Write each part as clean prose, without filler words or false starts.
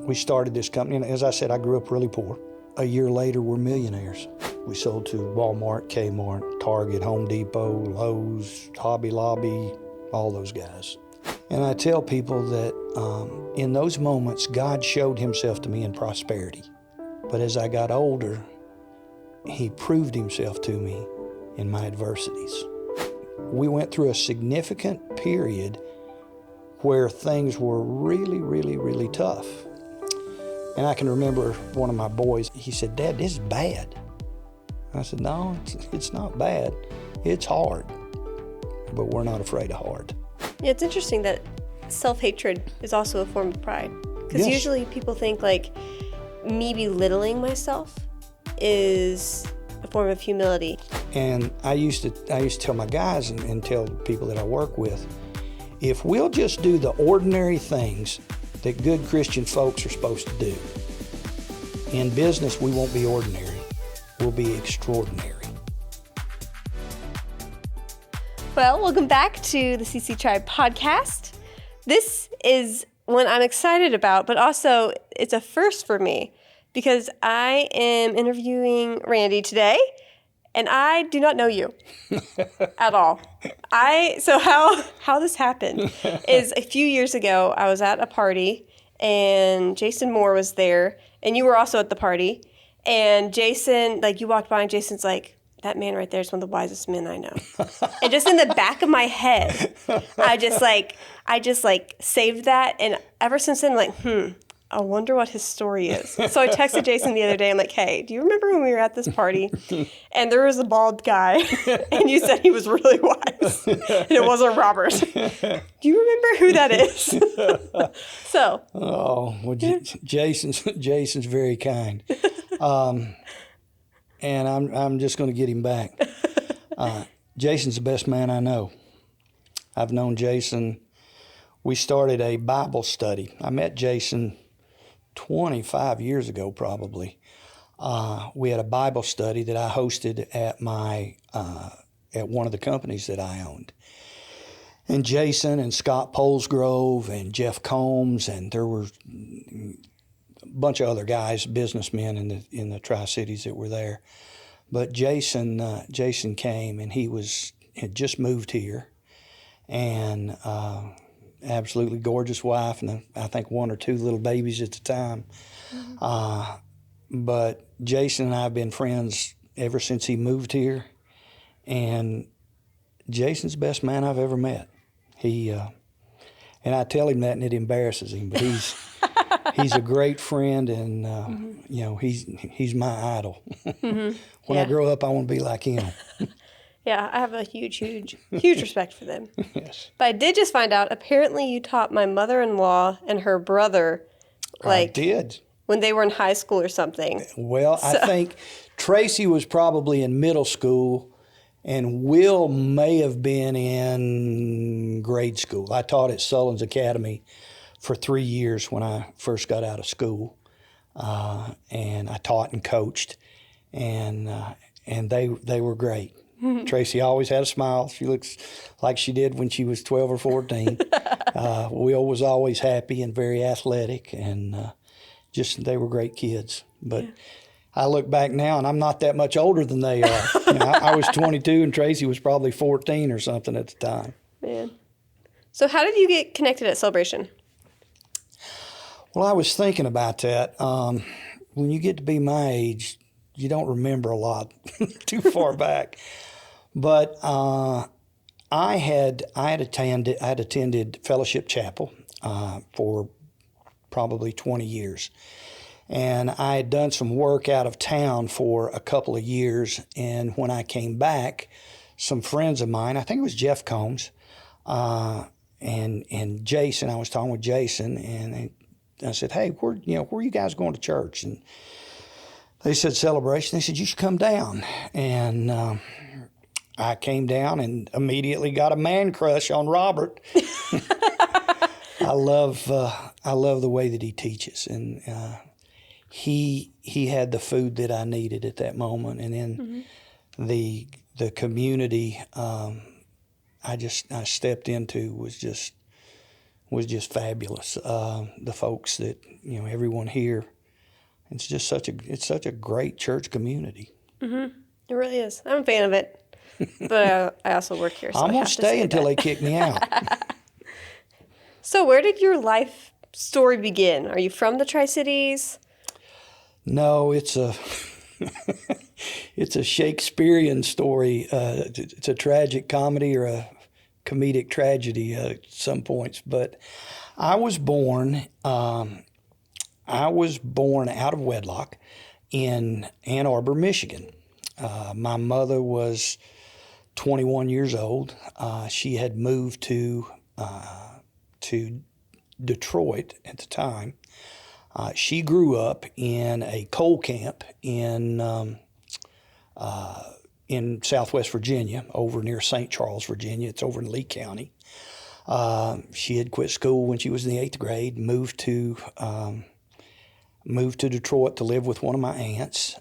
we started this company, and as I said, I grew up really poor. A year later, we're millionaires. We sold to Walmart, Kmart, Target, Home Depot, Lowe's, Hobby Lobby, all those guys. And I tell people that in those moments, God showed himself to me in prosperity. But as I got older, he proved himself to me in my adversities. We went through a significant period where things were really, really, really tough. And I can remember one of my boys, he said, "Dad, this is bad." I said, "No, it's not bad. It's hard, but we're not afraid of hard." Yeah, it's interesting that self-hatred is also a form of pride. Because usually people think like me belittling myself is a form of humility. And I used to tell my guys and tell people that I work with, if we'll just do the ordinary things that good Christian folks are supposed to do, in business we won't be ordinary, we'll be extraordinary. Well, welcome back to the CCTri Podcast. This is one I'm excited about, but also it's a first for me because I am interviewing Randy today, and I do not know you at all. So how this happened is a few years ago, I was at a party, and Jason Moore was there, and you were also at the party, and Jason, like, you walked by, and Jason's like, "That man right there is one of the wisest men I know." And just in the back of my head, I just saved that. And ever since then, like, I wonder what his story is. So I texted Jason the other day. I'm like, "Hey, do you remember when we were at this party and there was a bald guy and you said he was really wise and it wasn't Robert? Do you remember who that is?" So. Oh, well, Jason's very kind. And I'm just going to get him back. Jason's the best man I know. I've known Jason. We started a Bible study. I met Jason 25 years ago, probably. We had a Bible study that I hosted at at one of the companies that I owned. And Jason and Scott Polesgrove and Jeff Combs, and there were a bunch of other guys, businessmen in the Tri-Cities that were there. But Jason came, and he had just moved here, and absolutely gorgeous wife, and I think one or two little babies at the time. Mm-hmm. But Jason and I have been friends ever since he moved here, and Jason's the best man I've ever met. And I tell him that, and it embarrasses him, but he's a great friend, and he's my idol. Mm-hmm. When I grow up, I want to be like him. Yeah, I have a huge respect for them. Yes. But I did just find out, apparently you taught my mother-in-law and her brother, I did. When they were in high school or something. Well, I think Tracy was probably in middle school, and Will may have been in grade school. I taught at Sullins Academy for 3 years when I first got out of school, and I taught and coached, and they were great. Mm-hmm. Tracy always had a smile. She looks like she did when she was 12 or 14. Will was always happy and very athletic, and they were great kids. But I look back now, and I'm not that much older than they are. I was 22, and Tracy was probably 14 or something at the time. Man. So how did you get connected at Celebration? Well, I was thinking about that. When you get to be my age, you don't remember a lot too far back. But I had attended Fellowship Chapel for probably 20 years. And I had done some work out of town for a couple of years. And when I came back, some friends of mine, I think it was Jeff Combs and Jason, I was talking with Jason, and I said, "Hey, where are you guys going to church?" And they said, "Celebration." They said, "You should come down." And I came down and immediately got a man crush on Robert. I love the way that he teaches, and he had the food that I needed at that moment, and then the community I stepped into was was just fabulous. The folks that, everyone here, it's just such a great church community. Mm-hmm. It really is. I'm a fan of it. But I also work here, so I'm going to stay until they kick me out. So where did your life story begin? Are you from the Tri-Cities? No, it's a it's a Shakespearean story. It's a tragic comedy or a comedic tragedy at some points. But I was born out of wedlock in Ann Arbor, Michigan. My mother was 21 years old. She had moved to Detroit at the time. She grew up in a coal camp in Southwest Virginia, over near St. Charles, Virginia. It's over in Lee County. She had quit school when she was in the 8th grade, moved to Detroit to live with one of my aunts.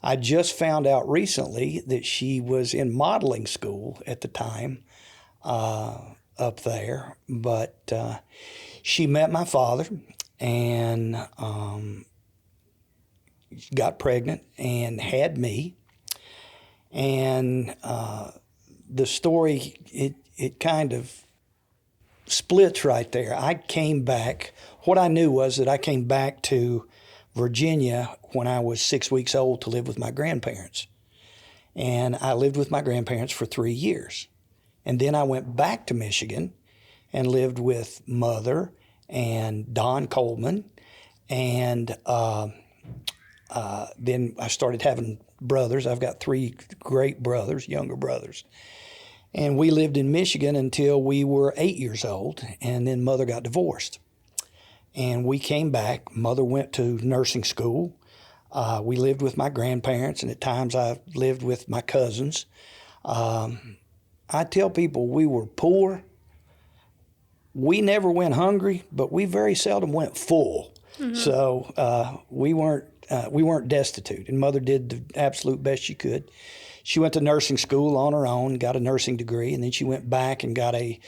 I just found out recently that she was in modeling school at the time up there, but she met my father and got pregnant and had me. And the story, it kind of splits right there. I came back. What I knew was that I came back to Virginia when I was 6 weeks old to live with my grandparents. And I lived with my grandparents for 3 years. And then I went back to Michigan and lived with Mother and Don Coleman. And then I started having brothers. I've got 3 great brothers, younger brothers. And we lived in Michigan until we were 8 years old, and then Mother got divorced. And we came back. Mother went to nursing school. We lived with my grandparents, and at times I lived with my cousins. I tell people we were poor. We never went hungry, but we very seldom went full. Mm-hmm. So we weren't destitute, and Mother did the absolute best she could. She went to nursing school on her own, got a nursing degree, and then she went back and got a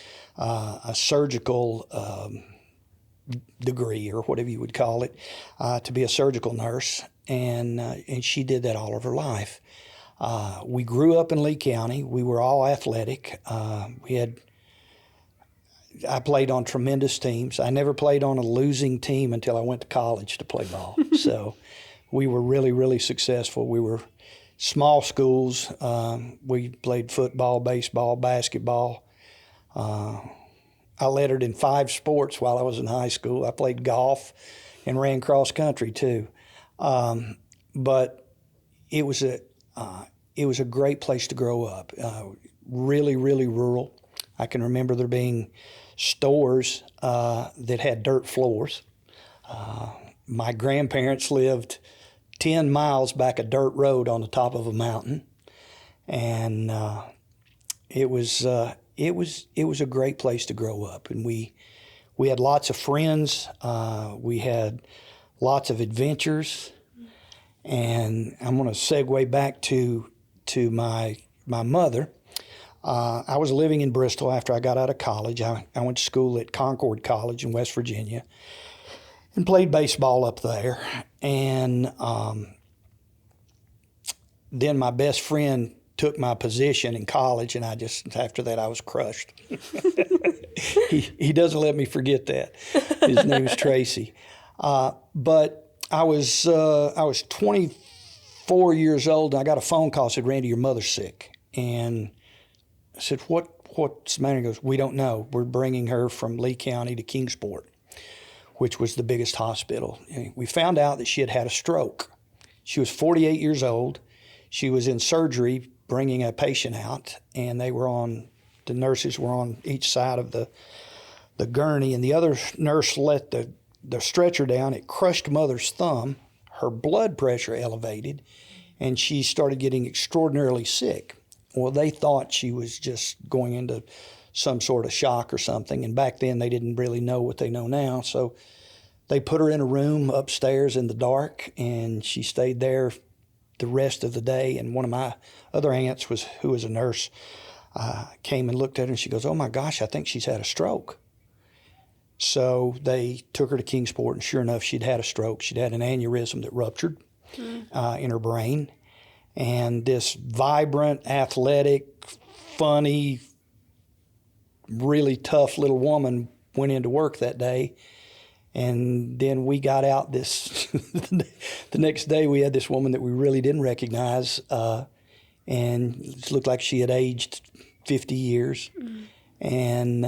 surgical degree, or whatever you would call it, to be a surgical nurse, and she did that all of her life. We grew up in Lee County. We were all athletic. I played on tremendous teams. I never played on a losing team until I went to college to play ball. So we were really, really successful. We were small schools. We played football, baseball, basketball. I lettered in 5 sports while I was in high school. I played golf and ran cross country too. But it was a great place to grow up. Really, really rural. I can remember there being stores that had dirt floors. My grandparents lived 10 miles back a dirt road on the top of a mountain, and it was a great place to grow up. And we had lots of friends. We had lots of adventures. And I'm going to segue back to my mother. I was living in Bristol after I got out of college. I went to school at Concord College in West Virginia and played baseball up there. And then my best friend took my position in college, and after that I was crushed. He doesn't let me forget that. His name is Tracy. But I was 24 years old, and I got a phone call that said, "Randy, your mother's sick." And I said, what's the matter? He goes, "We don't know. We're bringing her from Lee County to Kingsport," which was the biggest hospital. And we found out that she had had a stroke. She was 48 years old. She was in surgery bringing a patient out, and the nurses were on each side of the gurney, and the other nurse let the stretcher down. It crushed Mother's thumb. Her blood pressure elevated, and she started getting extraordinarily sick. Well, they thought she was just going into some sort of shock or something, and back then they didn't really know what they know now. So they put her in a room upstairs in the dark, and she stayed there the rest of the day. And one of my other aunts, who was a nurse, came and looked at her, and she goes, "Oh my gosh, I think she's had a stroke." So they took her to Kingsport, and sure enough, she'd had a stroke. She'd had an aneurysm that ruptured in her brain. And this vibrant, athletic, funny, really tough little woman went into work that day. And then we got out this, the next day we had this woman that we really didn't recognize, and it looked like she had aged 50 years. And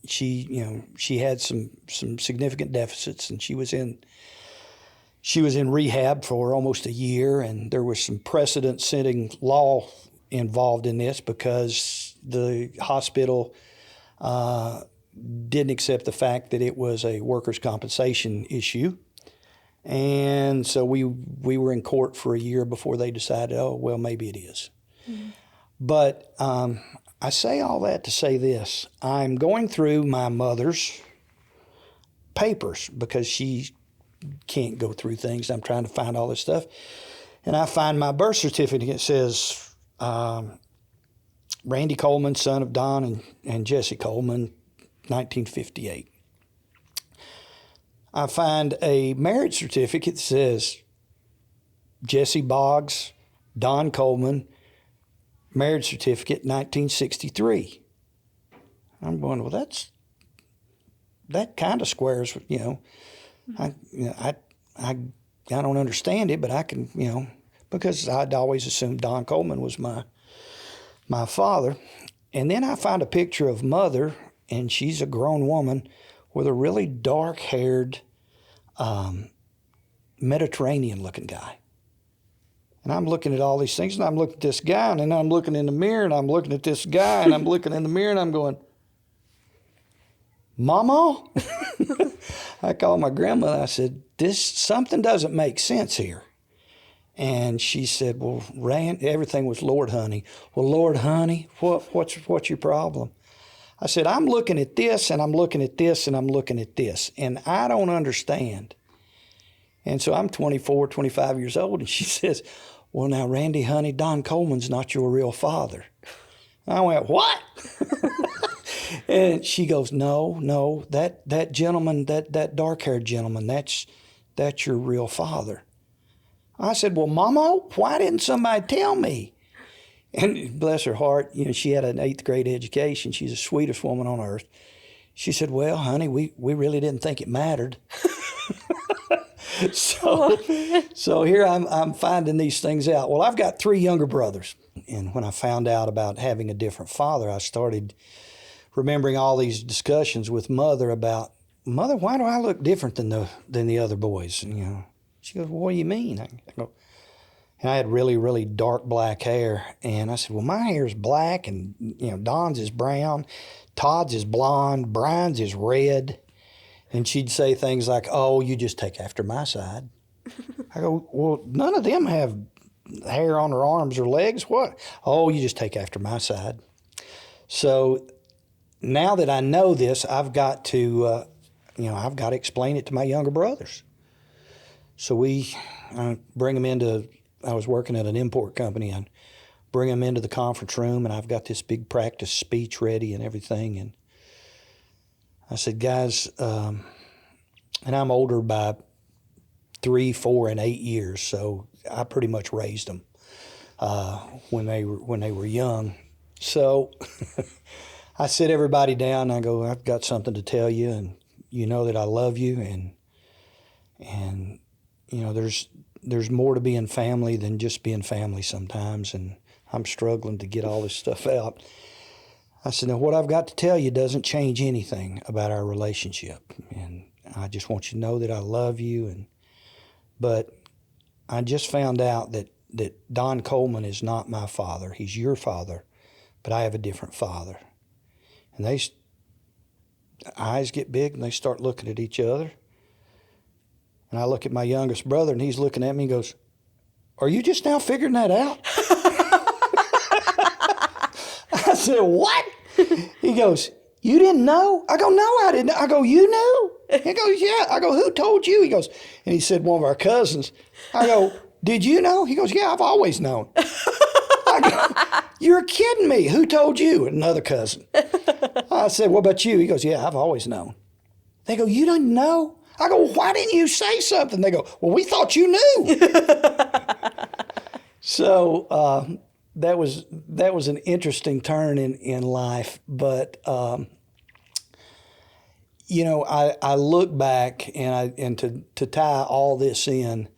she had some significant deficits, and she was in rehab for almost a year, and there was some precedent-setting law involved in this because the hospital didn't accept the fact that it was a workers' compensation issue. And so we were in court for a year before they decided, oh, well, maybe it is. But I say all that to say this. I'm going through my mother's papers because she can't go through things. I'm trying to find all this stuff. And I find my birth certificate. It says Randy Coleman, son of Don and Jessie Coleman, 1958. I find a marriage certificate that says Jessie Boggs, Don Coleman, marriage certificate, 1963. I'm going, well, that kind of squares, I don't understand it, but I can, because I'd always assumed Don Coleman was my father. And then I find a picture of Mother, and she's a grown woman with a really dark-haired, Mediterranean-looking guy. And I'm looking at all these things, and I'm looking at this guy, and then I'm looking in the mirror, and I'm looking at this guy, and I'm looking in the mirror, and I'm going, Mama? I called my grandmother. I said, something doesn't make sense here. And she said, well, Rand, everything was Lord, honey. Well, Lord, honey, what's your problem? I said, I'm looking at this, and I'm looking at this, and I'm looking at this, and I don't understand. And so I'm 24, 25 years old, and she says, well, now, Randy, honey, Don Coleman's not your real father. I went, what? And she goes, no, that gentleman, that dark-haired gentleman, that's your real father. I said, well, Mama, why didn't somebody tell me? And bless her heart, she had an 8th grade education. She's the sweetest woman on earth. She said, well, honey, we really didn't think it mattered. So here I'm finding these things out. Well, I've got 3 younger brothers. And when I found out about having a different father, I started remembering all these discussions with Mother about, Mother, why do I look different than the other boys? And, she goes, well, what do you mean? I go, and I had really, really dark black hair. And I said, well, my hair's black, and, Don's is brown, Todd's is blonde, Brian's is red. And she'd say things like, oh, you just take after my side. I go, well, none of them have hair on their arms or legs. What? Oh, you just take after my side. So now that I know this, I've got to explain it to my younger brothers. So I bring them into, I was working at an import company, and bring them into the conference room, and I've got this big practice speech ready and everything. And I said, guys, and I'm older by 3, 4, and 8 years, so I pretty much raised them when they were young. So I sit everybody down, and I go, I've got something to tell you, and you know that I love you, and there's more to being family than just being family sometimes, and I'm struggling to get all this stuff out. I said, now what I've got to tell you doesn't change anything about our relationship, and I just want you to know that I love you. But I just found out that Don Coleman is not my father. He's your father, but I have a different father. And eyes get big, and they start looking at each other. And I look at my youngest brother, and he's looking at me and goes, are you just now figuring that out? I said, what? He goes, you didn't know? I go, no, I didn't. I go, you knew? He goes, yeah. I go, who told you? He goes, and he said, one of our cousins. I go, did you know? He goes, yeah, I've always known. I go, you're kidding me. Who told you? Another cousin. I said, what about you? He goes, yeah, I've always known. They go, you didn't know? I go, why didn't you say something? They go, well, we thought you knew. So that was an interesting turn in life. But, you know, I look back and to tie all this in,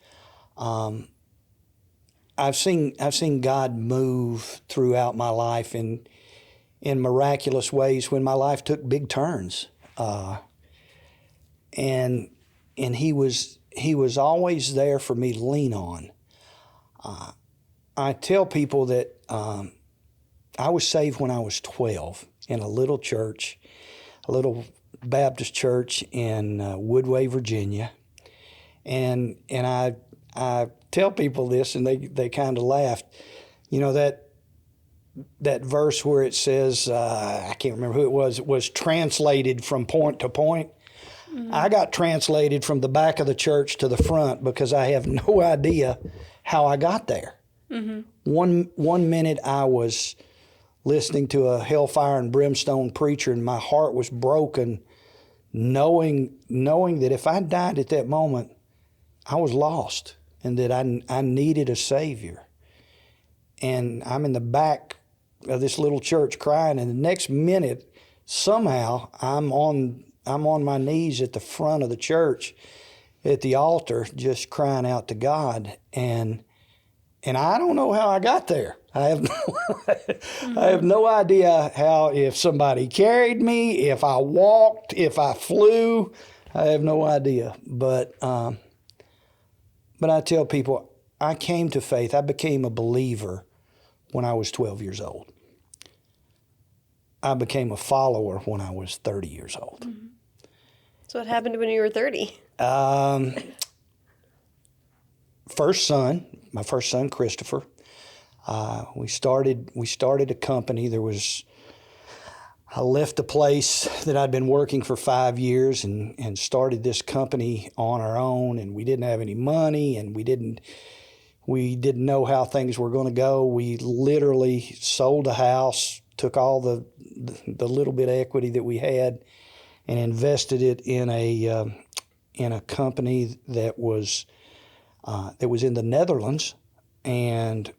I've seen God move throughout my life in miraculous ways when my life took big turns. And he was always there for me to lean on. I tell people that I was saved when I was 12 in a little church, a little Baptist church in Woodway, Virginia, and I tell people this, and they kind of laughed. You know, that verse where it says, I can't remember who it was translated from point to point. Mm-hmm. I got translated from the back of the church to the front because I have no idea how I got there. Mm-hmm. One minute I was listening to a hellfire and brimstone preacher, and my heart was broken, knowing that if I died at that moment, I was lost and that I needed a Savior. And I'm in the back of this little church crying, and the next minute, somehow, I'm on my knees at the front of the church at the altar just crying out to God. And I don't know how I got there. I have no idea how, if somebody carried me, if I walked, if I flew. I have no idea. But I tell people, I came to faith. I became a believer when I was 12 years old. I became a follower when I was 30 years old. Mm-hmm. So what happened when you were 30? My first son, Christopher. We started a company. I left a place that I'd been working for 5 years and started this company on our own, and we didn't have any money, and we didn't know how things were going to go. We literally sold a house, took all the little bit of equity that we had, and invested it in a company that was in the Netherlands, and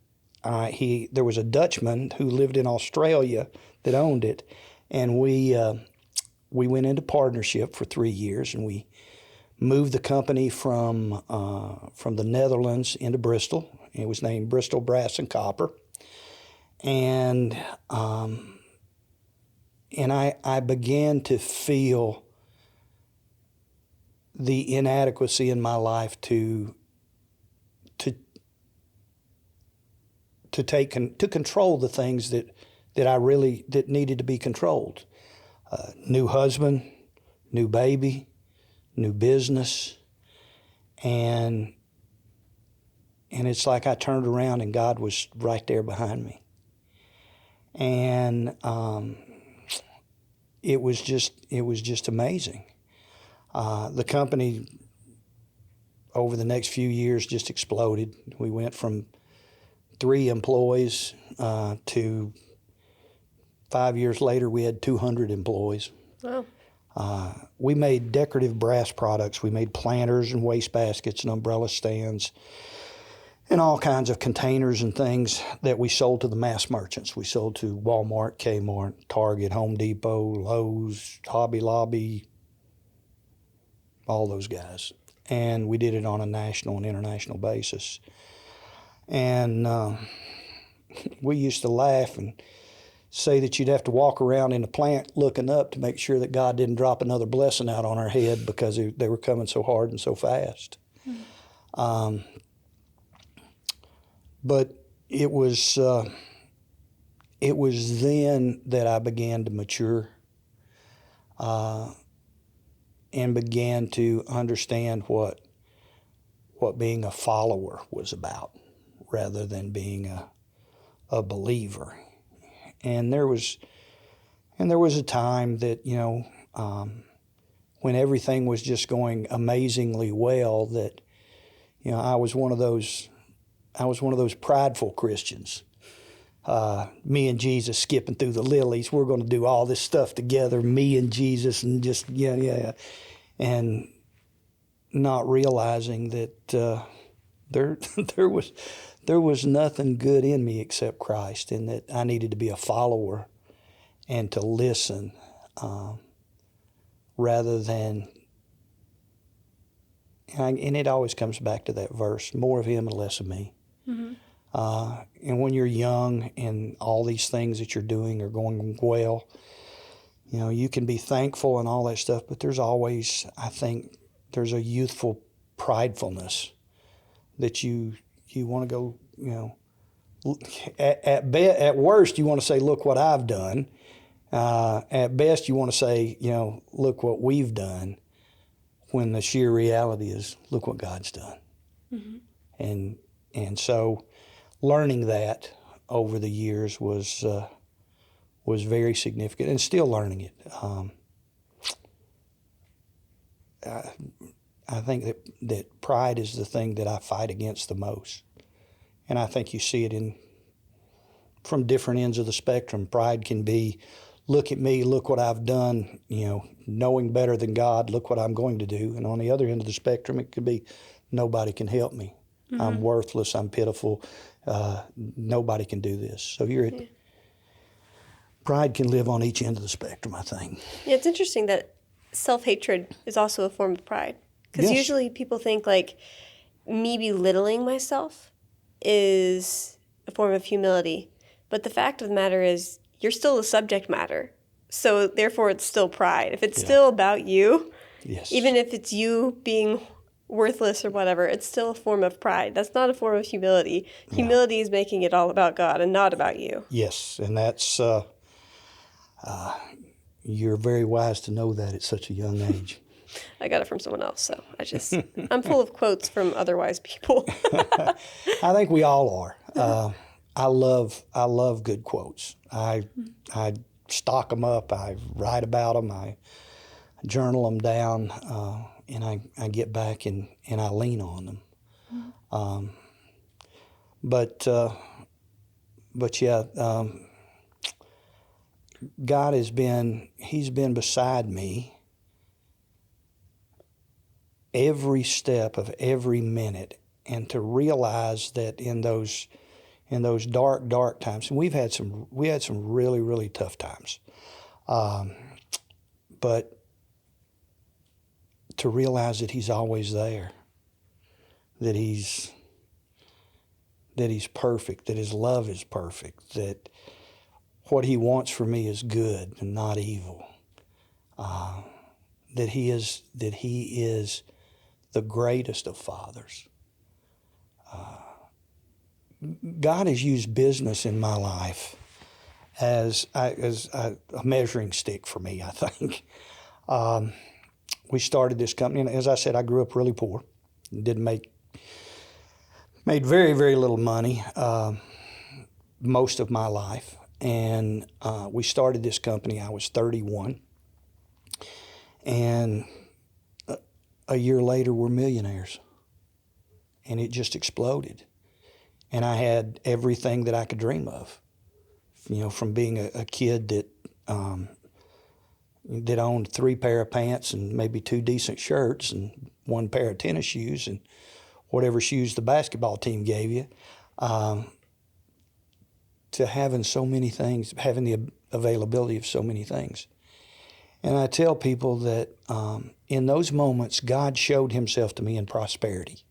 there was a Dutchman who lived in Australia that owned it, and we went into partnership for 3 years, and we moved the company from the Netherlands into Bristol. It was named Bristol Brass and Copper, and I began to feel the inadequacy in my life to control the things that needed to be controlled. New husband, new baby, new business, and it's like I turned around and God was right there behind me, and it was just amazing. The company over the next few years just exploded. We went from 3 employees to 5 years later we had 200 employees. Wow. We made decorative brass products. We made planters and waste baskets and umbrella stands and all kinds of containers and things that we sold to the mass merchants. We sold to Walmart, Kmart, Target, Home Depot, Lowe's, Hobby Lobby, all those guys. And we did it on a national and international basis. And we used to laugh and say that you'd have to walk around in the plant looking up to make sure that God didn't drop another blessing out on our head because they were coming so hard and so fast. Mm-hmm. But it was then that I began to mature and began to understand what being a follower was about rather than being a believer. And there was a time that, when everything was just going amazingly well, that, I was one of those prideful Christians. me and Jesus skipping through the lilies. We're going to do all this stuff together, me and Jesus, and just, yeah. And not realizing that there was nothing good in me except Christ, and that I needed to be a follower and to listen rather than, and it always comes back to that verse, more of him and less of me. Mm-hmm. And when you're young and all these things that you're doing are going well, you can be thankful and all that stuff, but there's always, I think, there's a youthful pridefulness that you want to go, at worst you want to say, look what I've done. At best you want to say, look what we've done, when the sheer reality is, look what God's done. Mm-hmm. And so learning that over the years was very significant, and still learning it. I think that pride is the thing that I fight against the most. And I think you see it from different ends of the spectrum. Pride can be, look at me, look what I've done, knowing better than God, look what I'm going to do. And on the other end of the spectrum, it could be, nobody can help me. Mm-hmm. I'm worthless, I'm pitiful, nobody can do this. So pride can live on each end of the spectrum, I think. Yeah, it's interesting that self-hatred is also a form of pride. Because usually people think like me belittling myself is a form of humility. But the fact of the matter is you're still the subject matter. So therefore it's still pride. If it's still about you, even if it's you being worthless or whatever, it's still a form of pride. That's not a form of humility. Humility is making it all about God and not about you. Yes, and that's, you're very wise to know that at such a young age. I got it from someone else, so I'm full of quotes from other wise people. I think we all are. I love good quotes. I stock them up. I write about them. I journal them down, and I get back and I lean on them. Mm-hmm. But yeah, God He's been beside me every step of every minute, and to realize that in those dark times, and we had some really, really tough times, but to realize that He's always there, that He's perfect, that His love is perfect, that what He wants for me is good and not evil, that He is the greatest of fathers. God has used business in my life as a measuring stick for me, I think. We started this company, and as I said, I grew up really poor. Made very, very little money most of my life. And we started this company, I was 31. And a year later, we're millionaires. And it just exploded. And I had everything that I could dream of. From being a kid that owned 3 pair of pants and maybe 2 decent shirts and 1 pair of tennis shoes and whatever shoes the basketball team gave you, to having so many things, having the availability of so many things. And I tell people that in those moments, God showed Himself to me in prosperity.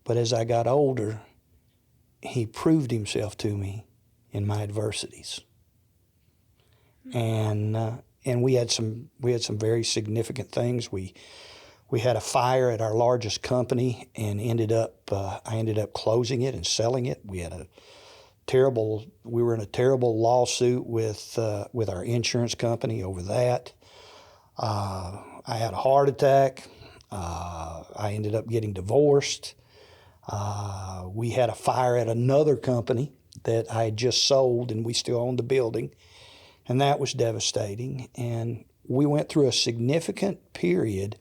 But as I got older, He proved Himself to me in my adversities. And we had some very significant things. We had a fire at our largest company, and I ended up closing it and selling it. We were in a terrible lawsuit with our insurance company over that. I had a heart attack. I ended up getting divorced. We had a fire at another company that I had just sold, and we still owned the building, and that was devastating. And we went through a significant period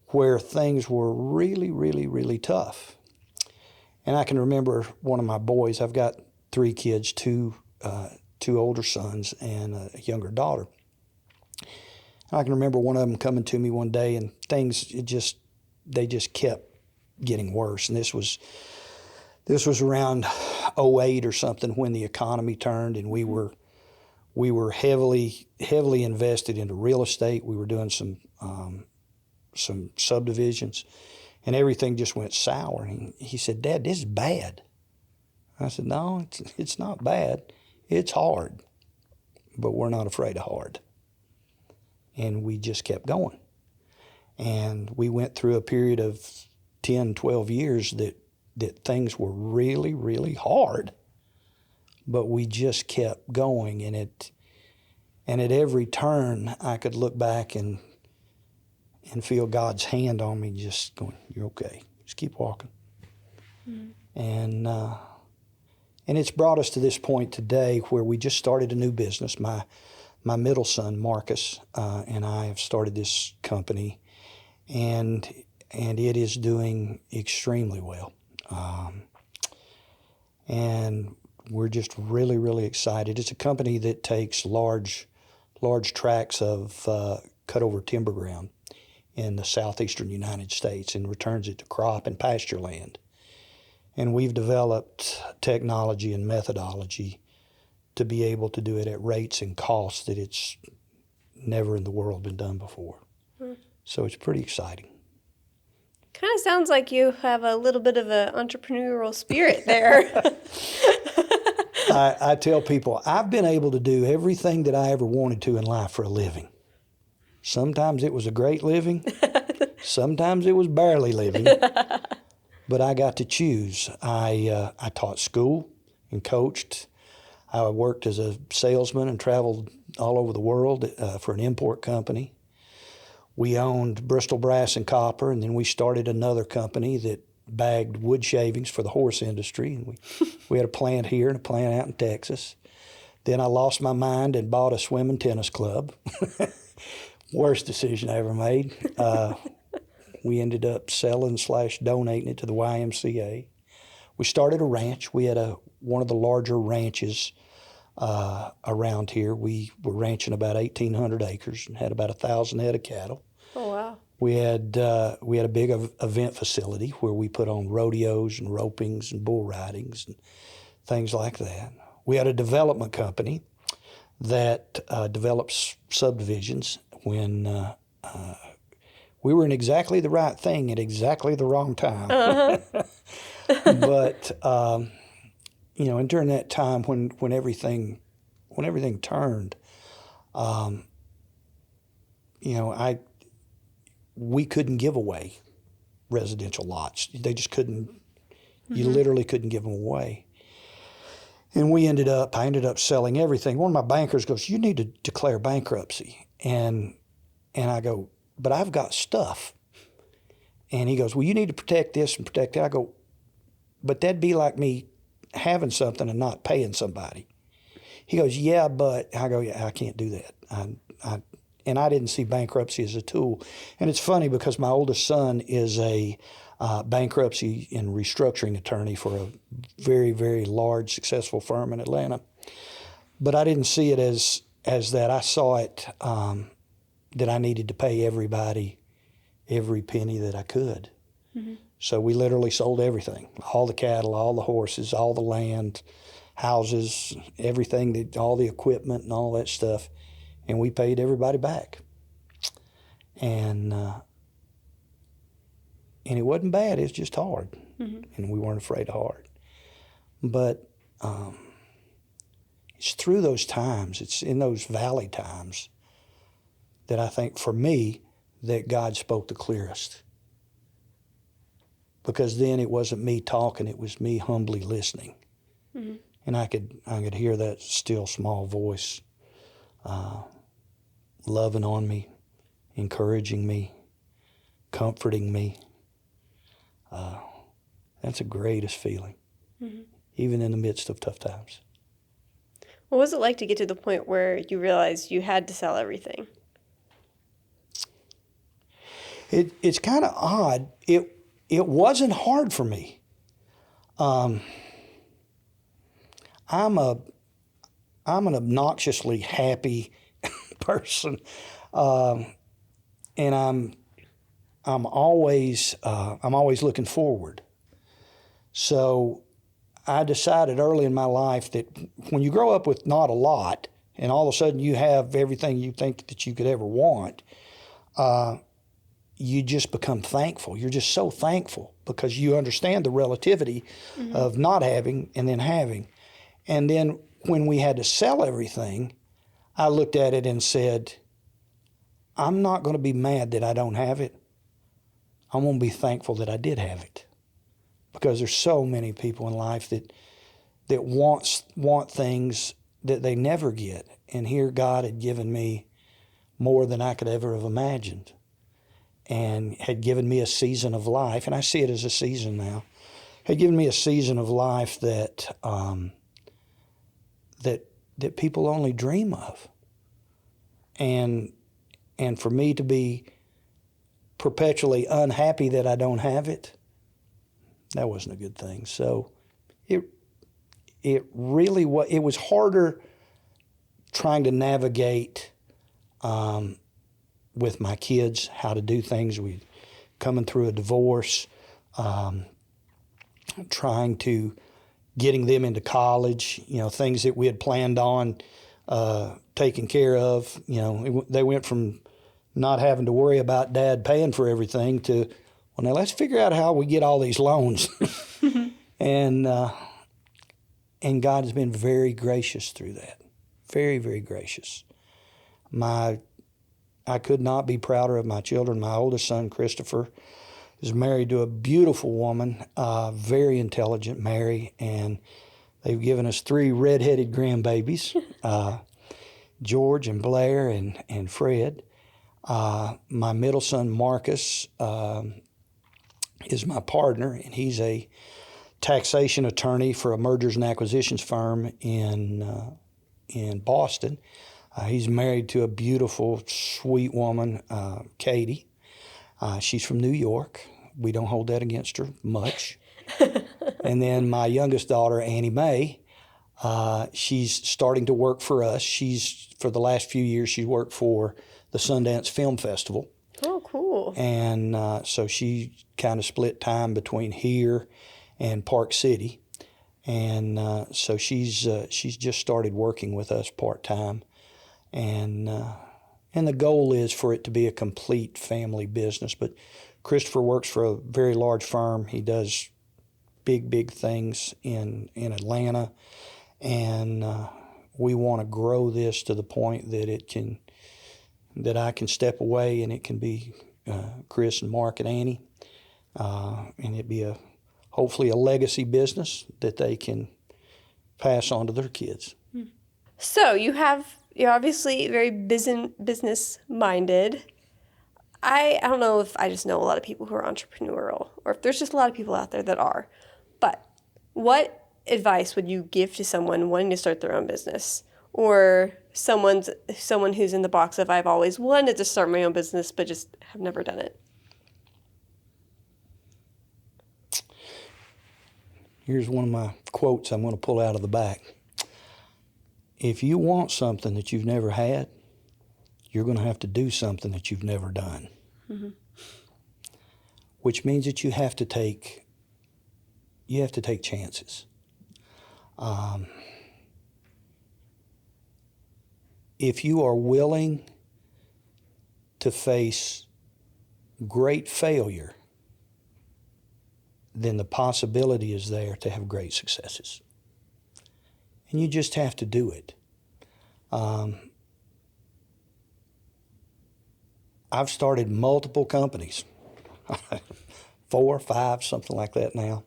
where things were really, really, really tough. And I can remember one of my boys, I've got 3 kids, two older sons and a younger daughter. I can remember one of them coming to me one day, and they just kept getting worse. And this was around 2008 or something, when the economy turned, and we were heavily invested into real estate. We were doing some subdivisions, and everything just went sour. And he said, "Dad, this is bad." I said, "No, it's not bad. It's hard, but we're not afraid of hard." And we just kept going. And we went through a period of 10, 12 years that things were really, really hard, but we just kept going. And at every turn, I could look back and feel God's hand on me, just going, "You're okay. Just keep walking." Mm-hmm. And it's brought us to this point today where we just started a new business. My middle son, Marcus, and I have started this company, and it is doing extremely well. And we're just really, really excited. It's a company that takes large tracts of cut-over timber ground in the southeastern United States and returns it to crop and pasture land. And we've developed technology and methodology to be able to do it at rates and costs that it's never in the world been done before. So it's pretty exciting. Kind of sounds like you have a little bit of an entrepreneurial spirit there. I tell people, I've been able to do everything that I ever wanted to in life for a living. Sometimes it was a great living. Sometimes it was barely living. But I got to choose. I taught school and coached. I worked as a salesman and traveled all over the world for an import company. We owned Bristol Brass and Copper, and then we started another company that bagged wood shavings for the horse industry. And we had a plant here and a plant out in Texas. Then I lost my mind and bought a swim and tennis club. Worst decision I ever made. We ended up selling/donating it to the YMCA. We started a ranch. We had one of the larger ranches around here. We were ranching about 1,800 acres and had about 1,000 head of cattle. Oh, wow. We had a big event facility where we put on rodeos and ropings and bull ridings and things like that. We had a development company that develops subdivisions when we were in exactly the right thing at exactly the wrong time. Uh-huh. But and during that time when everything turned, we couldn't give away residential lots. They just couldn't. Mm-hmm. You literally couldn't give them away. And I ended up selling everything. One of my bankers goes, "You need to declare bankruptcy." And I go, "But I've got stuff." And he goes, "Well, you need to protect this and protect that." I go, "But that'd be like me having something and not paying somebody." He goes, "Yeah, but," I go, "Yeah, I can't do that." And I didn't see bankruptcy as a tool. And it's funny because my oldest son is a bankruptcy and restructuring attorney for a very, very large, successful firm in Atlanta. But I didn't see it as that. I saw it that I needed to pay everybody every penny that I could. Mm-hmm. So we literally sold everything, all the cattle, all the horses, all the land, houses, everything, all the equipment and all that stuff, and we paid everybody back. And it wasn't bad, it was just hard, mm-hmm. and we weren't afraid of hard. But it's through those times, it's in those valley times that I think for me that God spoke the clearest. Because then it wasn't me talking, it was me humbly listening. Mm-hmm. And I could hear that still small voice loving on me, encouraging me, comforting me. That's the greatest feeling, mm-hmm. even in the midst of tough times. What was it like to get to the point where you realized you had to sell everything? It's kind of odd. It wasn't hard for me. I I'm an obnoxiously happy person, and I'm always looking forward. So I decided early in my life that when you grow up with not a lot, and all of a sudden you have everything you think that you could ever want, you just become thankful. You're just so thankful because you understand the relativity of not having and then having. And then when we had to sell everything, I looked at it and said, I'm not going to be mad that I don't have it. I'm going to be thankful that I did have it. Because there's so many people in life that want things that they never get. And here God had given me more than I could ever have imagined, and had given me a season of life, and I see it as a season now, had given me a season of life that that people only dream of. And for me to be perpetually unhappy that I don't have it, that wasn't a good thing. So it really was. It was harder trying to navigate with my kids how to do things. We coming through a divorce, trying to getting them into college. Things that we had planned on taking care of. They went from not having to worry about Dad paying for everything to, well, now let's figure out how we get all these loans. And God has been very gracious through that. Very, very gracious. I could not be prouder of my children. My oldest son, Christopher, is married to a beautiful woman, very intelligent, Mary, and they've given us 3 redheaded grandbabies, George and Blair and Fred. My middle son, Marcus, is my partner, and he's a taxation attorney for a mergers and acquisitions firm in Boston. He's married to a beautiful, sweet woman, Katie. She's from New York. We don't hold that against her much. And then my youngest daughter, Annie Mae, she's starting to work for us. For the last few years, she's worked for the Sundance Film Festival. Oh, cool. And so she kind of split time between here and Park City. And so she's just started working with us part-time. And the goal is for it to be a complete family business. But Christopher works for a very large firm. He does big things in Atlanta. And we want to grow this to the point that I can step away and it can be Chris and Mark and Annie. And it'd be hopefully a legacy business that they can pass on to their kids. So you're obviously very business-minded. I don't know if I just know a lot of people who are entrepreneurial, or if there's just a lot of people out there that are. But what advice would you give to someone wanting to start their own business, or someone who's in the box of I've always wanted to start my own business but just have never done it? Here's one of my quotes I'm going to pull out of the back. If you want something that you've never had, you're going to have to do something that you've never done. Mm-hmm. Which means that you have to take chances. If you are willing to face great failure, then the possibility is there to have great successes. And you just have to do it. I've started multiple companies, 4 or 5, something like that now.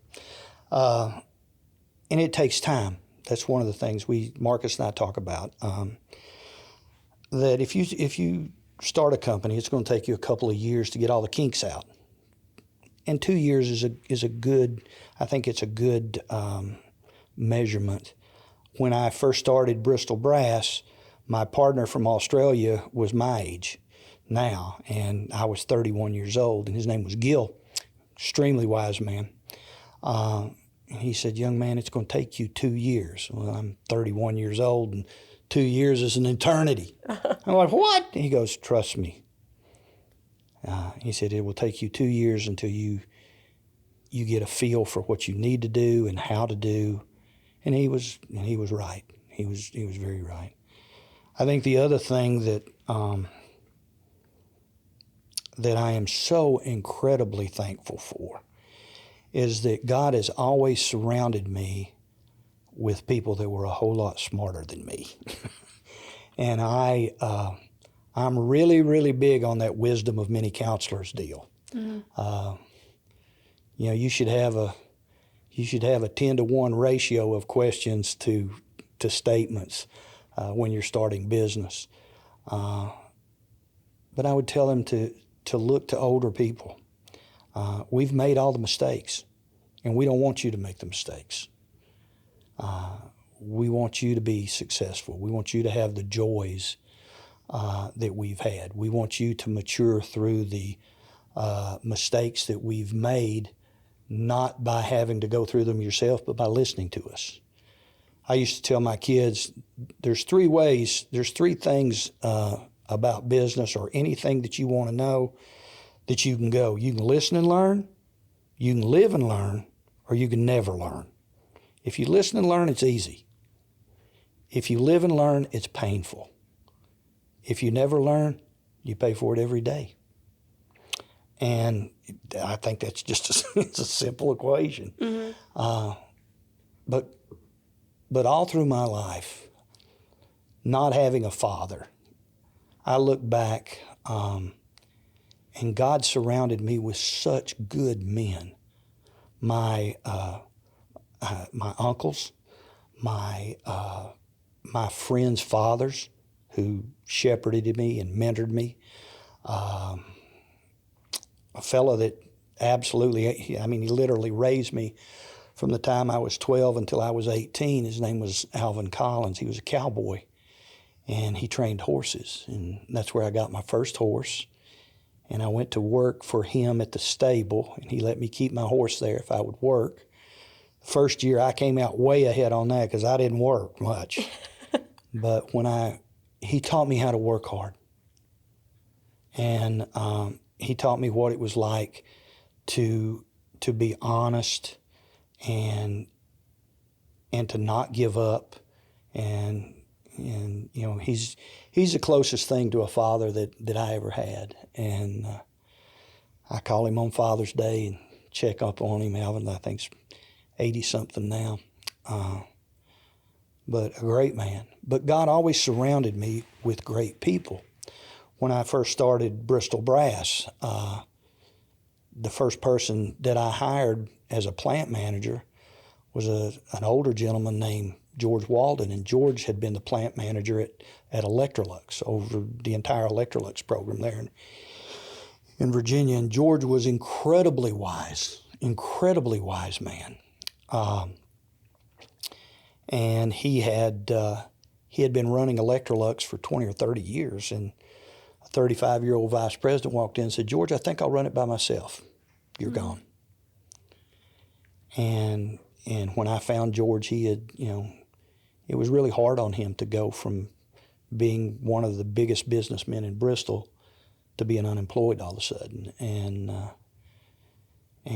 And it takes time. That's one of the things Marcus and I talk about. That if you start a company, it's going to take you a couple of years to get all the kinks out. And 2 years is a good, I think it's a good measurement. When I first started Bristol Brass, my partner from Australia was my age now, and I was 31 years old, and his name was Gil, extremely wise man. And he said, young man, it's going to take you 2 years. Well, I'm 31 years old, and 2 years is an eternity. I'm like, what? And he goes, trust me. He said, it will take you 2 years until you get a feel for what you need to do and how to do. And he was right. He was very right. I think the other thing that that I am so incredibly thankful for is that God has always surrounded me with people that were a whole lot smarter than me. And I'm really, really big on that wisdom of many counselors deal. Mm-hmm. You should have a 10-to-1 ratio of questions to statements when you're starting business. But I would tell them to look to older people. We've made all the mistakes, and we don't want you to make the mistakes. We want you to be successful. We want you to have the joys that we've had. We want you to mature through the mistakes that we've made, not by having to go through them yourself, but by listening to us. I used to tell my kids, there's three things about business or anything that you want to know that you can go. You can listen and learn, you can live and learn, or you can never learn. If you listen and learn, it's easy. If you live and learn, it's painful. If you never learn, you pay for it every day. And I think that's just it's a simple equation. Mm-hmm. But all through my life, not having a father, I look back and God surrounded me with such good men. My uncles, my friends' fathers who shepherded me and mentored me. A fellow that absolutely, he literally raised me from the time I was 12 until I was 18. His name was Alvin Collins. He was a cowboy, and he trained horses, and that's where I got my first horse. And I went to work for him at the stable, and he let me keep my horse there if I would work. The first year, I came out way ahead on that because I didn't work much. But he taught me how to work hard. And he taught me what it was like to be honest and to not give up. And he's the closest thing to a father that I ever had. And I call him on Father's Day and check up on him. Alvin, I think, is 80-something now. But a great man. But God always surrounded me with great people. When I first started Bristol Brass, the first person that I hired as a plant manager was an older gentleman named George Walden, and George had been the plant manager at Electrolux over the entire Electrolux program there in Virginia. And George was incredibly wise man. And he had been running Electrolux for 20 or 30 years, and a 35-year-old vice president walked in and said, George, I think I'll run it by myself. You're gone. And when I found George, he had, it was really hard on him to go from being one of the biggest businessmen in Bristol to being unemployed all of a sudden. And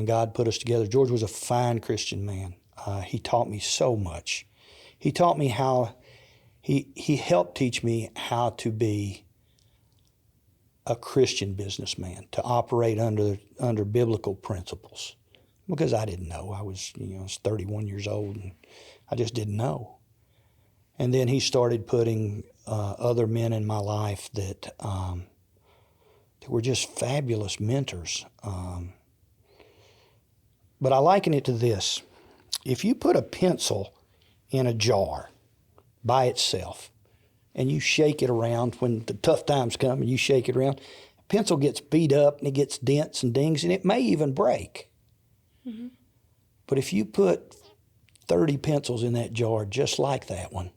God put us together. George was a fine Christian man. He taught me so much. He taught me he helped teach me how to be a Christian businessman, to operate under biblical principles. Because I didn't know. I was 31 years old, and I just didn't know. And then he started putting other men in my life that were just fabulous mentors. But I liken it to this. If you put a pencil in a jar by itself and you shake it around when the tough times come and you shake it around, the pencil gets beat up and it gets dents and dings and it may even break. Mm-hmm. But if you put 30 pencils in that jar just like that one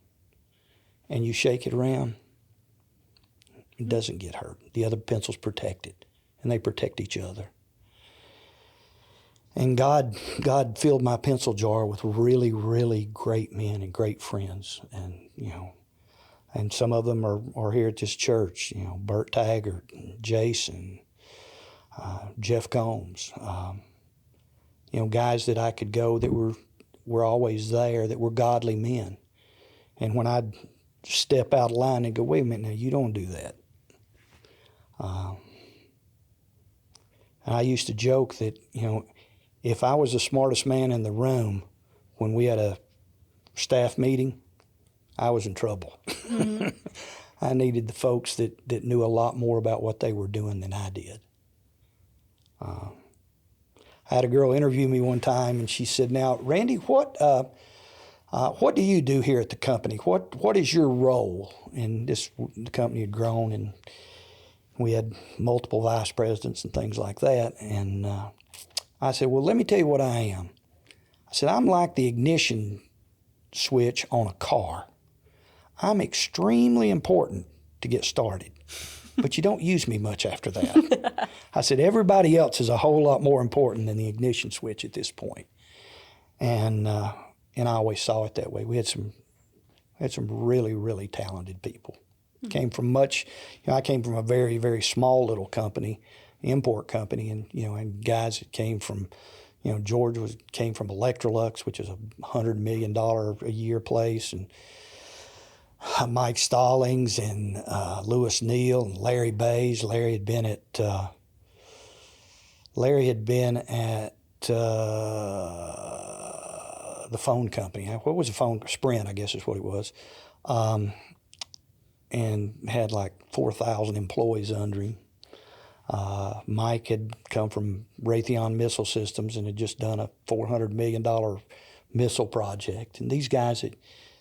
and you shake it around, it doesn't get hurt. The other pencils protect it, and they protect each other. And God filled my pencil jar with really, really great men and great friends. And, and some of them are here at this church, Bert Taggart, and Jason, Jeff Combs, guys that I could go that were always there, that were godly men. And when I'd step out of line and go, wait a minute, now you don't do that. And I used to joke that, if I was the smartest man in the room when we had a staff meeting, I was in trouble. Mm-hmm. I needed the folks that knew a lot more about what they were doing than I did. I had a girl interview me one time, and she said, "Now, Randy, what do you do here at the company? What is your role?" And the company had grown, and we had multiple vice presidents and things like that. And I said, "Well, let me tell you what I am." I said, "I'm like the ignition switch on a car. I'm extremely important to get started, but you don't use me much after that." I said, "Everybody else is a whole lot more important than the ignition switch at this point." And I always saw it that way. We had some really, really talented people. Mm-hmm. Came from I came from a very, very small little company, import company, and guys that came from, George came from Electrolux, which is $100 million a year place, and Mike Stallings and Lewis Neal and Larry Bays. Larry had been at the phone company. What was the phone? Sprint, I guess is what it was. And had like 4,000 employees under him. Mike had come from Raytheon Missile Systems and had just done a $400 million missile project. And these guys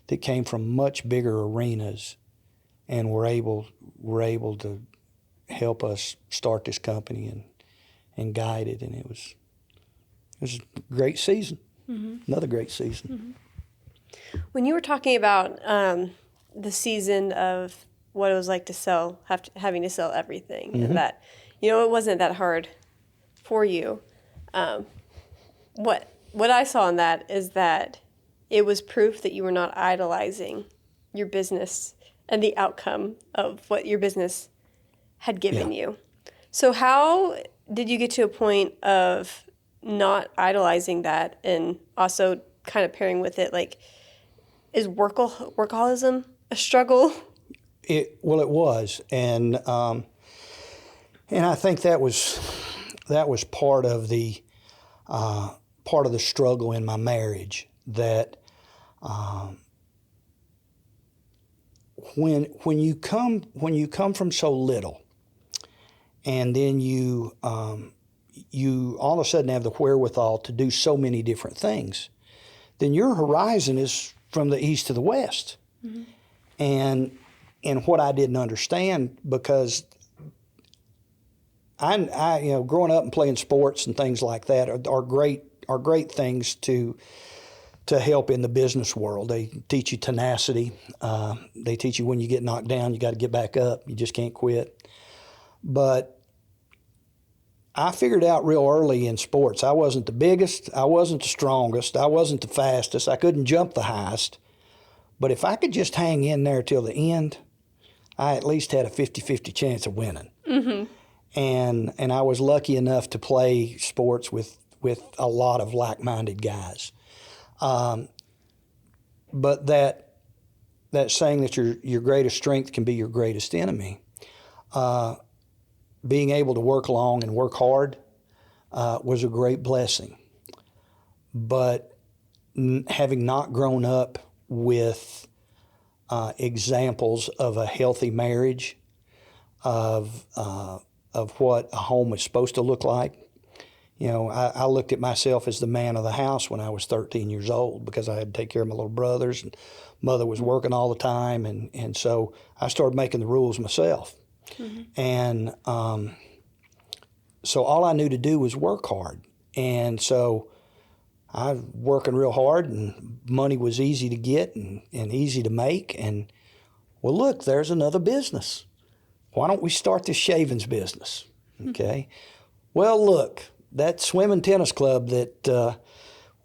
that came from much bigger arenas and were able to help us start this company and guide it. And it was a great season. Mm-hmm. Another great season. Mm-hmm. When you were talking about the season of what it was like to having to sell everything, mm-hmm. and that, it wasn't that hard for you. What I saw in that is that it was proof that you were not idolizing your business and the outcome of what your business had given you. So how did you get to a point of not idolizing that, and also kind of pairing with it, like, is workaholism a struggle? It was, and I think that was part of the struggle in my marriage. That when you come from so little, and then you all of a sudden have the wherewithal to do so many different things, then your horizon is from the east to the west. Mm-hmm. And what I didn't understand, because I growing up and playing sports and things like that are great things to help in the business world. They teach you tenacity. They teach you when you get knocked down, you got to get back up. You just can't quit. But I figured out real early in sports, I wasn't the biggest, I wasn't the strongest, I wasn't the fastest, I couldn't jump the highest. But if I could just hang in there till the end, I at least had a 50-50 chance of winning. Mm-hmm. And I was lucky enough to play sports with a lot of like-minded guys. But that saying that your greatest strength can be your greatest enemy, being able to work long and work hard was a great blessing. But having not grown up with examples of a healthy marriage, of what a home is supposed to look like. I looked at myself as the man of the house when I was 13 years old, because I had to take care of my little brothers, and mother was working all the time, and so I started making the rules myself. Mm-hmm. And so all I knew to do was work hard. And so I was working real hard, and money was easy to get and easy to make. And, well, look, there's another business. Why don't we start this shavings business? Okay. Well, look, that swim and tennis club that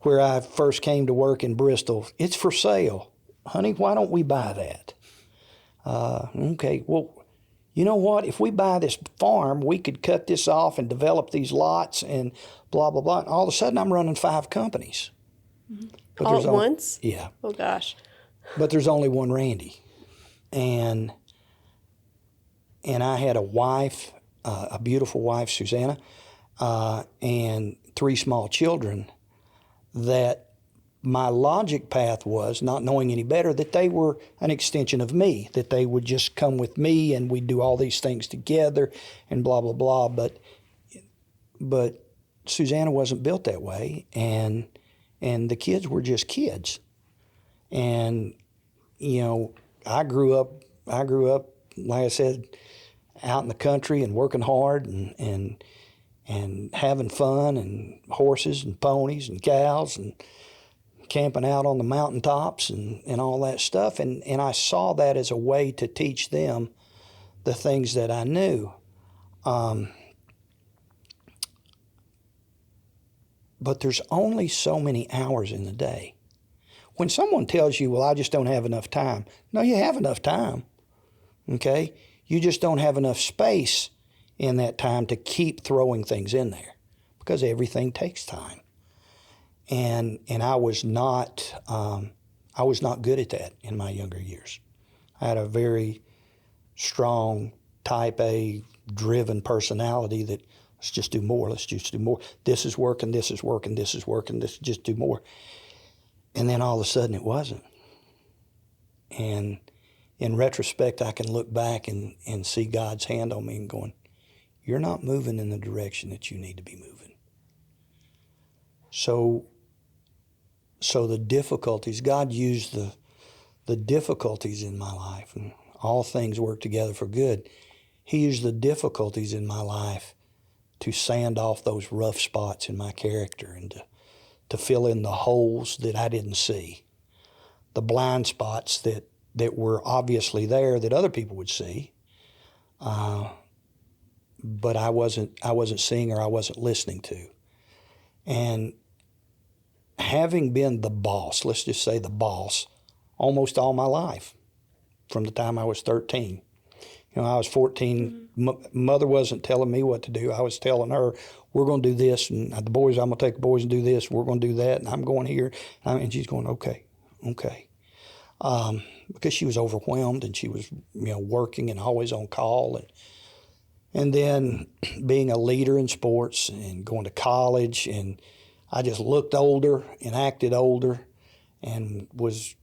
where I first came to work in Bristol, it's for sale. Honey, why don't we buy that? Okay, well, you know what? If we buy this farm, we could cut this off and develop these lots and blah, blah, blah. And all of a sudden, I'm running 5 companies. Mm-hmm. All at once? Yeah. Oh, gosh. But there's only one Randy. And I had a wife, a beautiful wife, Susanna, and 3 small children that my logic path was, not knowing any better, that they were an extension of me, that they would just come with me and we'd do all these things together and blah, blah, blah. But Susanna wasn't built that way, and the kids were just kids. And, you know, I grew up, like I said, out in the country and working hard and having fun and horses and ponies and cows and camping out on the mountaintops and all that stuff. And I saw that as a way to teach them the things that I knew. But there's only so many hours in the day. When someone tells you, well, I just don't have enough time. No, you have enough time, okay? You just don't have enough space in that time to keep throwing things in there because everything takes time. And I was not good at that in my younger years. I had a very strong type A driven personality that let's just do more, let's just do more. This is working, this is working, this is working, let's just do more. And then all of a sudden it wasn't. And in retrospect, I can look back and see God's hand on me and going, you're not moving in the direction that you need to be moving. So the difficulties, God used the difficulties in my life, and all things work together for good. He used the difficulties in my life to sand off those rough spots in my character and to fill in the holes that I didn't see, the blind spots that were obviously there that other people would see, but I wasn't seeing or I wasn't listening to. And having been the boss, let's just say the boss, almost all my life, from the time I was 13. You know, I was 14. Mother wasn't telling me what to do. I was telling her, we're going to do this, and the boys, I'm going to take the boys and do this, we're going to do that, and I'm going here. And she's going, okay. Because she was overwhelmed, and she was, working and always on call. And then being a leader in sports and going to college, and I just looked older and acted older and was,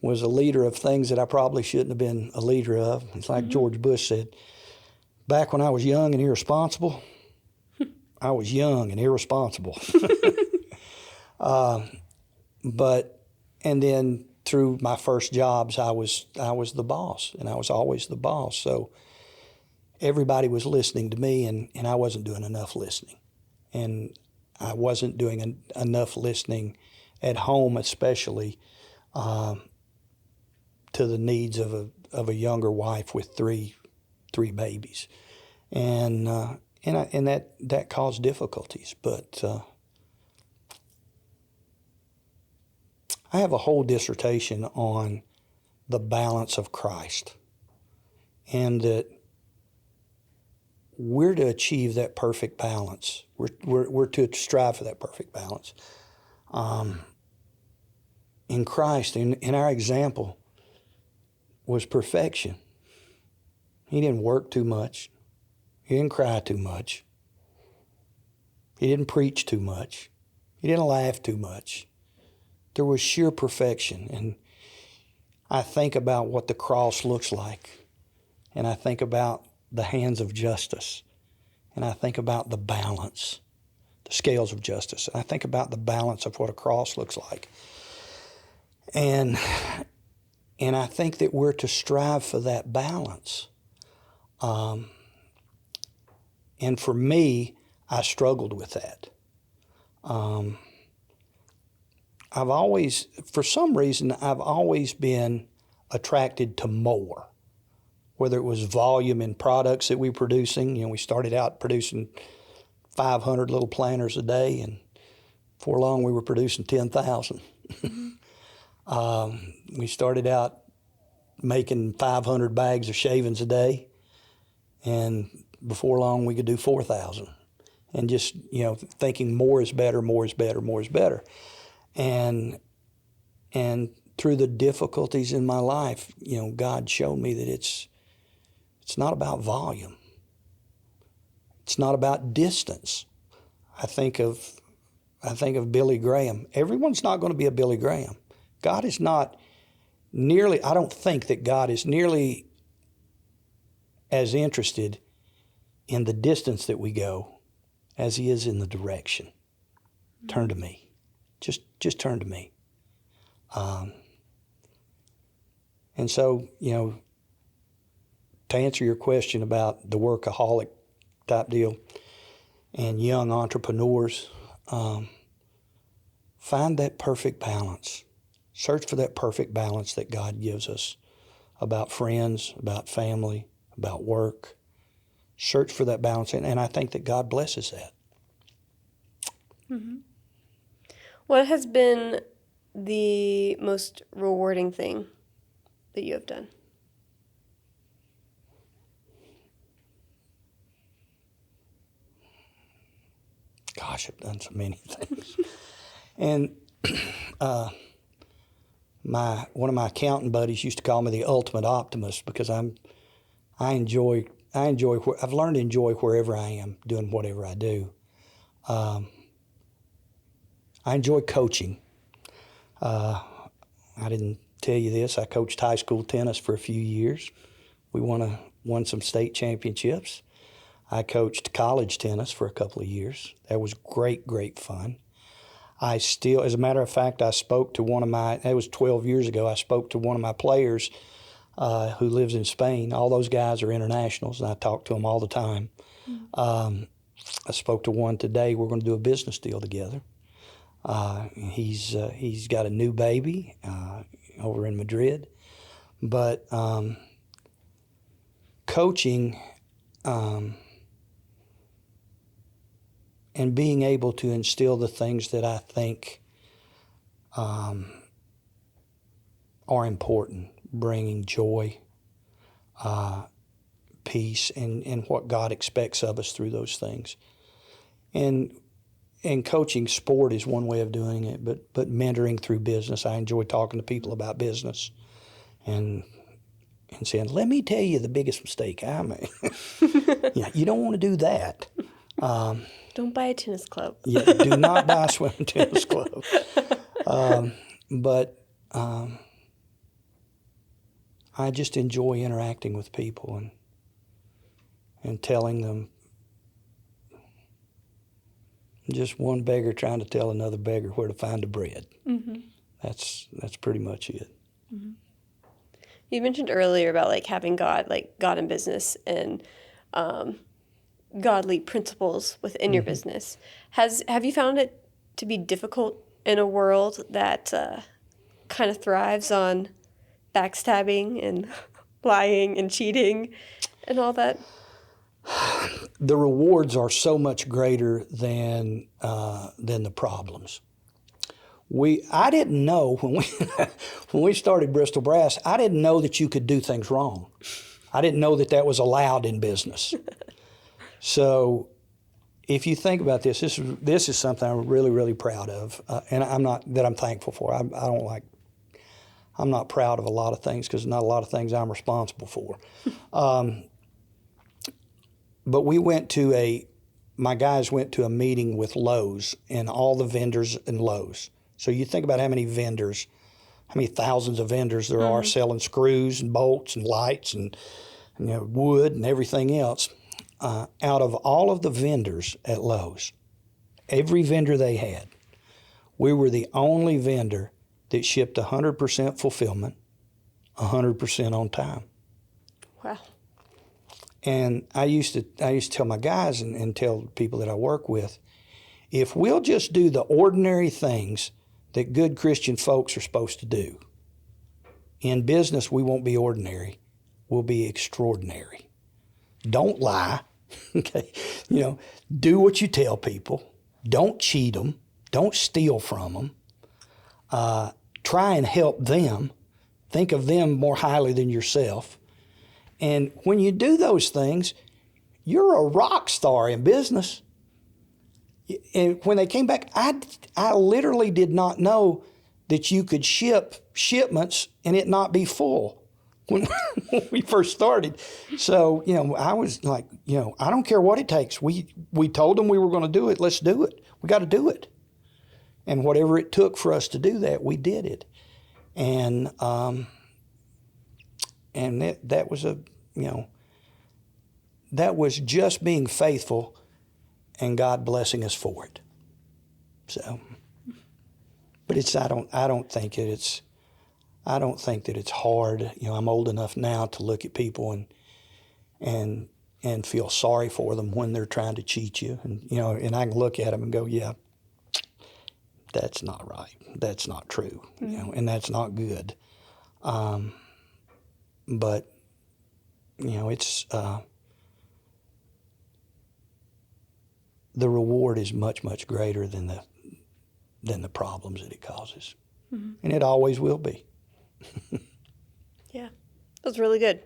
was a leader of things that I probably shouldn't have been a leader of. It's like George Bush said, back when I was young and irresponsible, I was young and irresponsible. And then through my first jobs, I was the boss, and I was always the boss. So everybody was listening to me, and I wasn't doing enough listening. And I wasn't doing enough listening at home, especially to the needs of a younger wife with three babies, and that caused difficulties. But I have a whole dissertation on the balance of Christ, and that we're to achieve that perfect balance. We're to strive for that perfect balance. In Christ, in our example, was perfection. He didn't work too much. He didn't cry too much. He didn't preach too much. He didn't laugh too much. There was sheer perfection. And I think about what the cross looks like. And I think about the hands of justice. And I think about the balance, the scales of justice. And I think about the balance of what a cross looks like. And I think that we're to strive for that balance. And for me, I struggled with that. for some reason, I've always been attracted to more. whether it was volume in products that we were producing. You know, we started out producing 500 little planters a day, and before long we were producing 10,000. We started out making 500 bags of shavings a day, and before long we could do 4,000. And just, you know, thinking more is better, more is better, more is better. And through the difficulties in my life, you know, God showed me that it's not about volume. It's not about distance. I think of Billy Graham. Everyone's not going to be a Billy Graham. God is not nearly, I don't think that God is nearly as interested in the distance that we go as he is in the direction. Turn to me. Just turn to me. And so, you know, to answer your question about the workaholic type deal and young entrepreneurs, find that perfect balance. Search for that perfect balance that God gives us about friends, about family, about work. Search for that balance, and I think that God blesses that. Mm-hmm. What has been the most rewarding thing that you have done? Gosh, I've done so many things. And one of my accounting buddies used to call me the ultimate optimist because I've learned to enjoy wherever I am, doing whatever I do. I enjoy coaching. I didn't tell you this. I coached high school tennis for a few years. We won some state championships. I coached college tennis for a couple of years. That was great fun. As a matter of fact, I spoke to it was 12 years ago, I spoke to one of my players who lives in Spain. All those guys are internationals, and I talk to them all the time. Mm-hmm. I spoke to one today. We're going to do a business deal together. He's got a new baby over in Madrid. But coaching and being able to instill the things that I think are important, bringing joy, peace, and what God expects of us through those things. And coaching sport is one way of doing it, but mentoring through business. I enjoy talking to people about business and saying, let me tell you the biggest mistake I made. Yeah, you don't want to do that. Don't buy a tennis club. Yeah, do not buy a swimming tennis club. But I just enjoy interacting with people and telling them, just one beggar trying to tell another beggar where to find the bread. Mm-hmm. That's pretty much it. Mm-hmm. You mentioned earlier about having God in business and godly principles within your business. Have you found it to be difficult in a world that kind of thrives on backstabbing and lying and cheating and all that? The rewards are so much greater than the problems. I didn't know when we started Bristol Brass, I didn't know that you could do things wrong. I didn't know that was allowed in business. So if you think about this is something I'm really, really proud of, and I'm thankful for. I'm not proud of a lot of things because not a lot of things I'm responsible for. But my guys went to a meeting with Lowe's and all the vendors in Lowe's. So you think about how many thousands of vendors there are selling screws and bolts and lights and wood and everything else. Out of all of the vendors at Lowe's, every vendor they had, we were the only vendor that shipped 100% fulfillment, 100% on time. Wow. And I used to tell my guys and tell people that I work with, if we'll just do the ordinary things that good Christian folks are supposed to do, in business we won't be ordinary, will be extraordinary. Don't lie. Okay, do what you tell people. Don't cheat them. Don't steal from them. Try and help them. Think of them more highly than yourself. And when you do those things, you're a rock star in business. And when they came back, I literally did not know that you could ship shipments and it not be full when we first started. So, I was like, I don't care what it takes. We told them we were going to do it. Let's do it. We got to do it. And whatever it took for us to do that, we did it. And that was that was just being faithful and God blessing us for it. So, but I don't think that it's hard. I'm old enough now to look at people and feel sorry for them when they're trying to cheat you. And I can look at them and go, yeah, that's not right. That's not true. And that's not good. But it's the reward is much, much greater than the problems that it causes. Mm-hmm. And it always will be. Yeah, that was really good.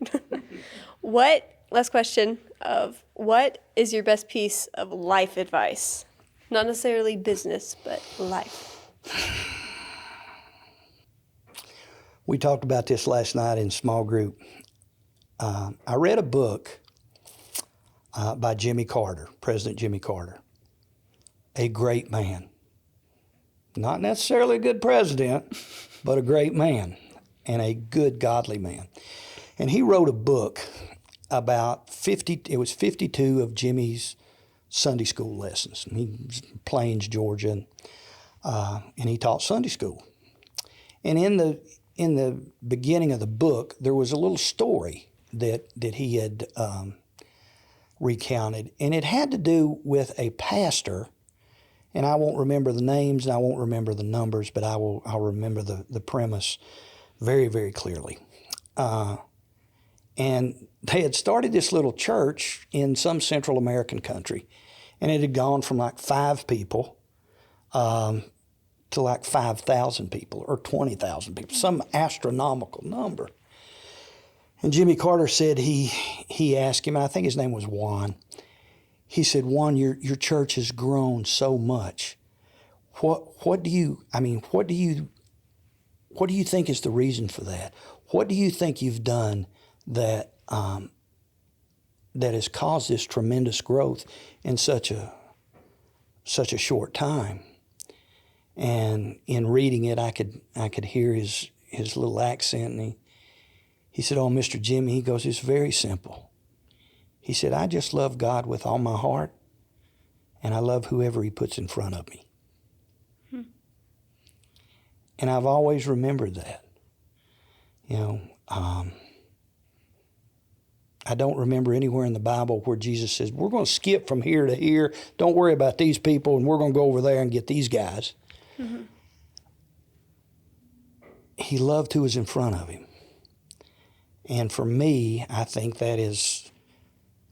Last question what is your best piece of life advice? Not necessarily business, but life. We talked about this last night in small group. I read a book by Jimmy Carter, President Jimmy Carter, a great man. Not necessarily a good president, but a great man and a good godly man. And he wrote a book about 52 of Jimmy's Sunday school lessons. And he was in Plains, Georgia, and he taught Sunday school. And in the beginning of the book, there was a little story that he had recounted, and it had to do with a pastor. And I won't remember the names and I won't remember the numbers, but I'll remember the premise very, very clearly. And they had started this little church in some Central American country, and it had gone from like 5 people to like 5,000 people or 20,000 people, some astronomical number. And Jimmy Carter said he asked him, and I think his name was Juan. He said, Juan, your church has grown so much. What do you think is the reason for that? What do you think you've done that has caused this tremendous growth in such a short time? And in reading it, I could hear his little accent, and he said, "Oh, Mr. Jimmy," he goes, "it's very simple." He said, "I just love God with all my heart, and I love whoever he puts in front of me." And I've always remembered that. I don't remember anywhere in the Bible where Jesus says, we're going to skip from here to here. Don't worry about these people, and we're going to go over there and get these guys. Mm-hmm. He loved who was in front of him. And for me, I think that is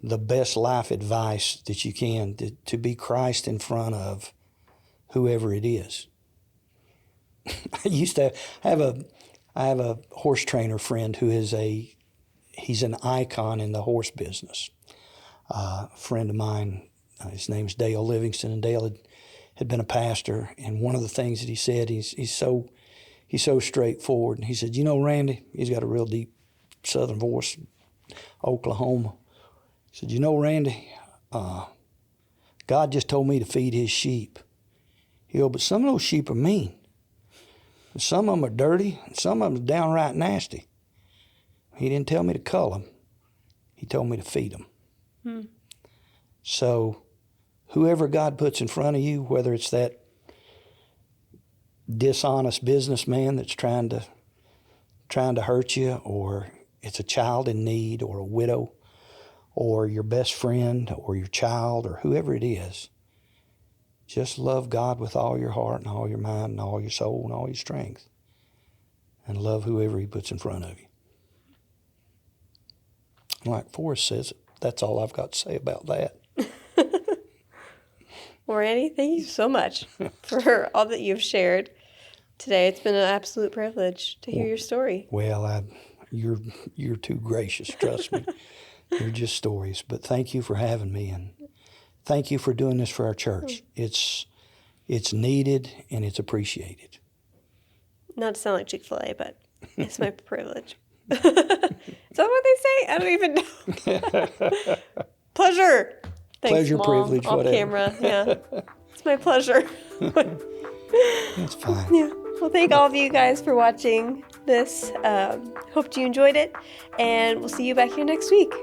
the best life advice that you can, to be Christ in front of whoever it is. I have a horse trainer friend who is he's an icon in the horse business. A friend of mine, his name's Dale Livingston, and Dale had been a pastor, and one of the things that he said, he's so straightforward. And he said, Randy, he's got a real deep Southern voice, Oklahoma. He said, Randy, God just told me to feed his sheep. But some of those sheep are mean. Some of them are dirty, and some of them are downright nasty. He didn't tell me to cull them. He told me to feed them. So whoever God puts in front of you, whether it's that dishonest businessman that's trying to hurt you, or it's a child in need, or a widow, or your best friend, or your child, or whoever it is, just love God with all your heart and all your mind and all your soul and all your strength, and love whoever he puts in front of you. Like Forrest says, that's all I've got to say about that. Well, Randy, thank you so much for all that you've shared today. It's been an absolute privilege to hear your story. Well, you're too gracious, trust me. They're just stories. But thank you for having me, and thank you for doing this for our church. It's needed and it's appreciated. Not to sound like Chick-fil-A, but it's my privilege. Is that what they say? I don't even know. Pleasure. Thanks, Pleasure, Mom, privilege, off whatever. camera. Yeah, it's my pleasure. That's fine. Yeah. Well, thank all of you guys for watching this. Hope you enjoyed it, and we'll see you back here next week.